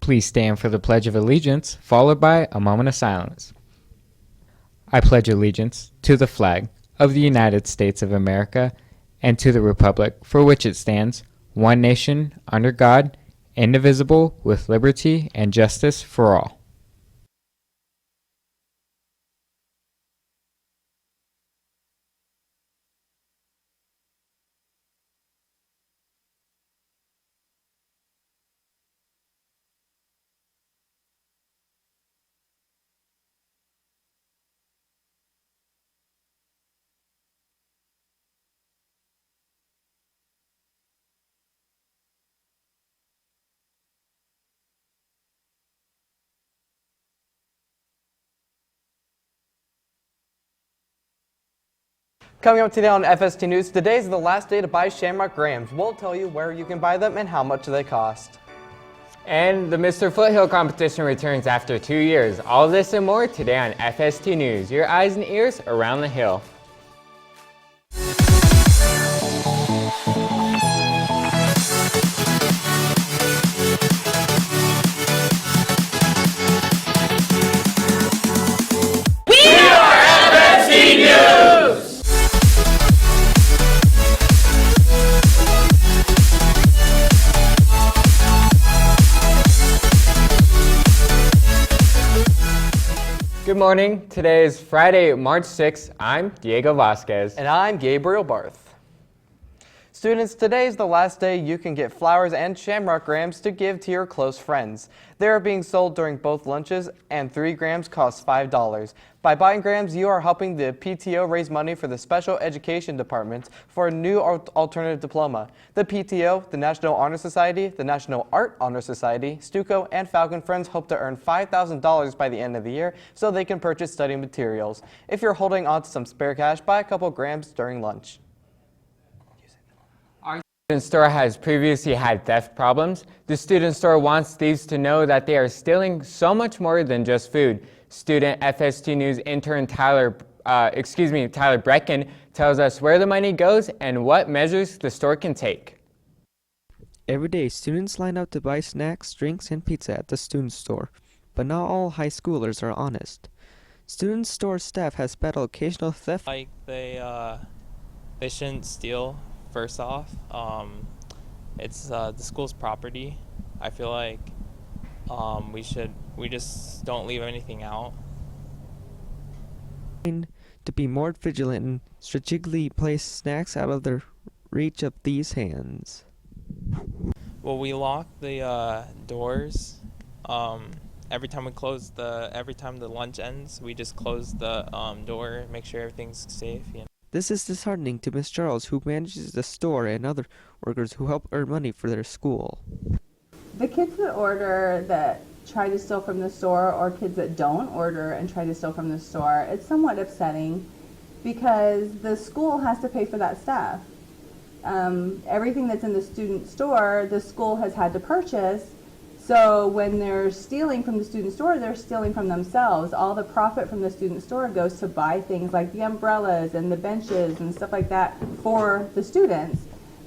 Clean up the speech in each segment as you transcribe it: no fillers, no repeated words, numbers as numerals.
Please stand for the Pledge of Allegiance, followed by a moment of silence. I pledge allegiance to the flag of the United States of America and to the republic for which it stands, one nation, under God, indivisible, with liberty and justice for all. Coming up today on FST News, today is the last day to buy Shamrock grams. We'll tell you where you can buy them and how much they cost. And the Mr. Foothill competition returns after 2 years. All this and more today on FST News, your eyes and ears around the hill. Good morning. Today is Friday, March 6th. I'm Diego Vasquez. And I'm Gabriel Barth. Students, today is the last day you can get flowers and Shamrock grams to give to your close friends. They are being sold during both lunches, and 3 grams cost $5. By buying grams, you are helping the PTO raise money for the Special Education Department for a new alternative diploma. The PTO, the National Honor Society, the National Art Honor Society, Stuco, and Falcon Friends hope to earn $5,000 by the end of the year so they can purchase study materials. If you're holding on to some spare cash, buy a couple grams during lunch. The student store has previously had theft problems. The student store wants thieves to know that they are stealing so much more than just food. Student FST News intern Tyler Brecken tells us where the money goes and what measures the store can take. Every day, students line up to buy snacks, drinks, and pizza at the student store, but not all high schoolers are honest. Student store staff has battled occasional theft. Like they shouldn't steal. First off, it's the school's property. I feel like we just don't leave anything out. To be more vigilant and strategically place snacks out of the reach of these hands. Well, we lock the doors. Every time the lunch ends, we just close the door, make sure everything's safe. You know? This is disheartening to Miss Charles, who manages the store, and other workers who help earn money for their school. The kids that order that try to steal from the store, or kids that don't order and try to steal from the store, it's somewhat upsetting because the school has to pay for that stuff. Everything that's in the student store, the school has had to purchase. So when they're stealing from the student store, they're stealing from themselves. All the profit from the student store goes to buy things like the umbrellas and the benches and stuff like that for the students.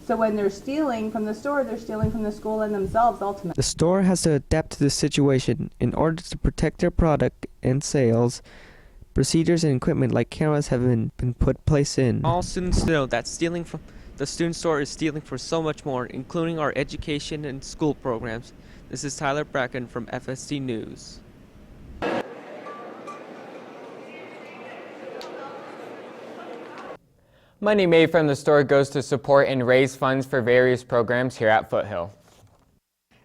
So when they're stealing from the store, they're stealing from the school and themselves ultimately. The store has to adapt to the situation in order to protect their product and sales. Procedures and equipment like cameras have been put place in. All students know that stealing from the student store is stealing for so much more, including our education and school programs. This is Tyler Bracken from FST News. Money made from the store goes to support and raise funds for various programs here at Foothill.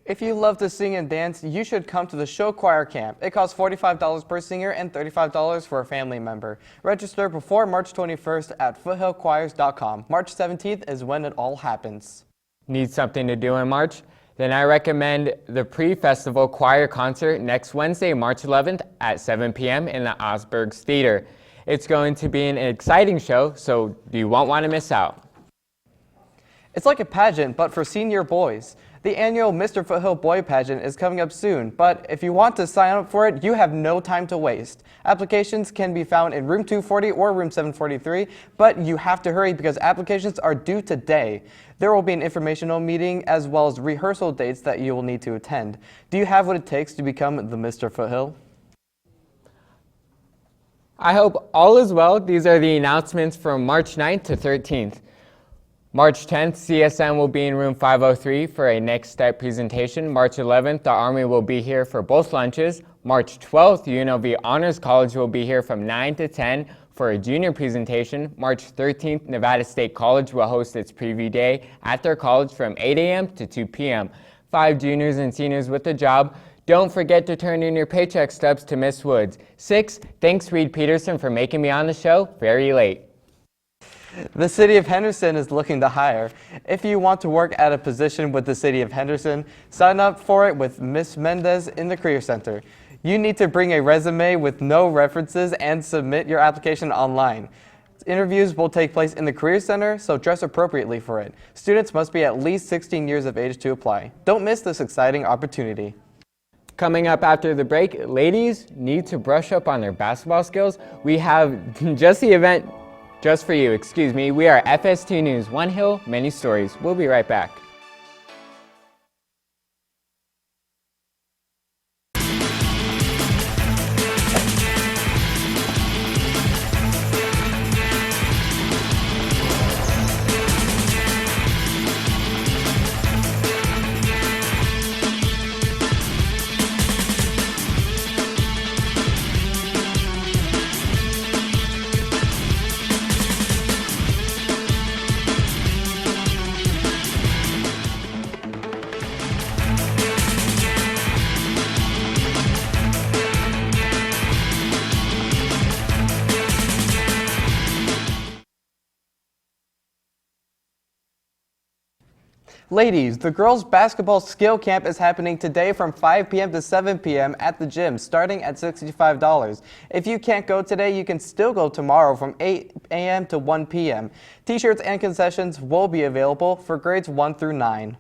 If you love to sing and dance, you should come to the show choir camp. It costs $45 per singer and $35 for a family member. Register before March 21st at foothillchoirs.com. March 17th is when it all happens. Need something to do in March? Then I recommend the pre-festival choir concert next Wednesday, March 11th at 7 p.m. in the Osberg's Theater. It's going to be an exciting show, so you won't want to miss out. It's like a pageant, but for senior boys. The annual Mr. Foothill Boy Pageant is coming up soon, but if you want to sign up for it, you have no time to waste. Applications can be found in room 240 or room 743, but you have to hurry because applications are due today. There will be an informational meeting as well as rehearsal dates that you will need to attend. Do you have what it takes to become the Mr. Foothill? I hope all is well. These are the announcements from March 9th to 13th. March 10th, CSM will be in room 503 for a next step presentation. March 11th, the Army will be here for both lunches. March 12th, UNLV Honors College will be here from 9 to 10 for a junior presentation. March 13th, Nevada State College will host its preview day at their college from 8 a.m. to 2 p.m. 5 juniors and seniors with a job. Don't forget to turn in your paycheck stubs to Miss Woods. 6, thanks Reed Peterson for making me on the show very late. The City of Henderson is looking to hire. If you want to work at a position with the City of Henderson, sign up for it with Ms. Mendez in the Career Center. You need to bring a resume with no references and submit your application online. Interviews will take place in the Career Center, so dress appropriately for it. Students must be at least 16 years of age to apply. Don't miss this exciting opportunity. Coming up after the break, ladies need to brush up on their basketball skills. We have just for you, We are FST News, one hill, many stories. We'll be right back. Ladies, the girls basketball skill camp is happening today from 5 p.m. to 7 p.m. at the gym, starting at $65. If you can't go today, you can still go tomorrow from 8 a.m. to 1 p.m. T-shirts and concessions will be available for grades 1 through 9.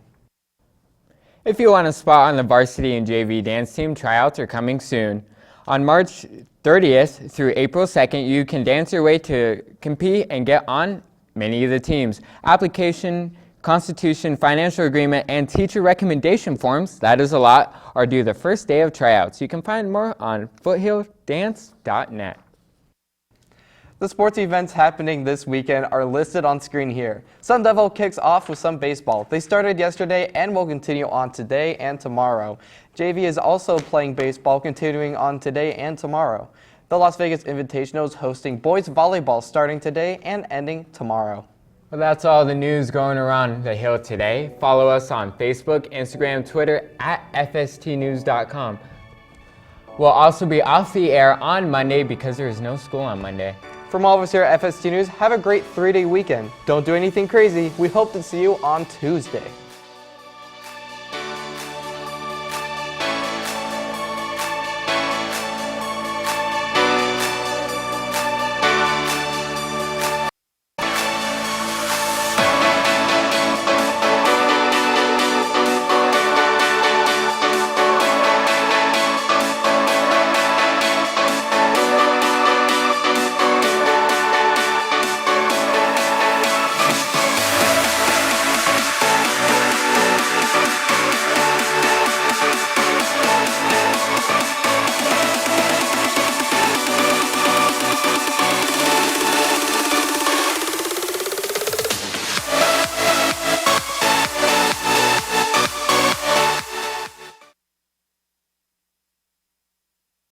If you want a spot on the varsity and JV dance team, tryouts are coming soon. On March 30th through April 2nd, you can dance your way to compete and get on many of the teams. Application, Constitution, financial agreement, and teacher recommendation forms, that is a lot, are due the first day of tryouts. You can find more on foothilldance.net. The sports events happening this weekend are listed on screen here. Sun Devil kicks off with some baseball. They started yesterday and will continue on today and tomorrow. JV is also playing baseball, continuing on today and tomorrow. The Las Vegas Invitational is hosting boys volleyball starting today and ending tomorrow. Well, that's all the news going around the Hill today. Follow us on Facebook, Instagram, Twitter at fstnews.com. We'll also be off the air on Monday because there is no school on Monday. From all of us here at FST News, have a great 3-day weekend. Don't do anything crazy. We hope to see you on Tuesday.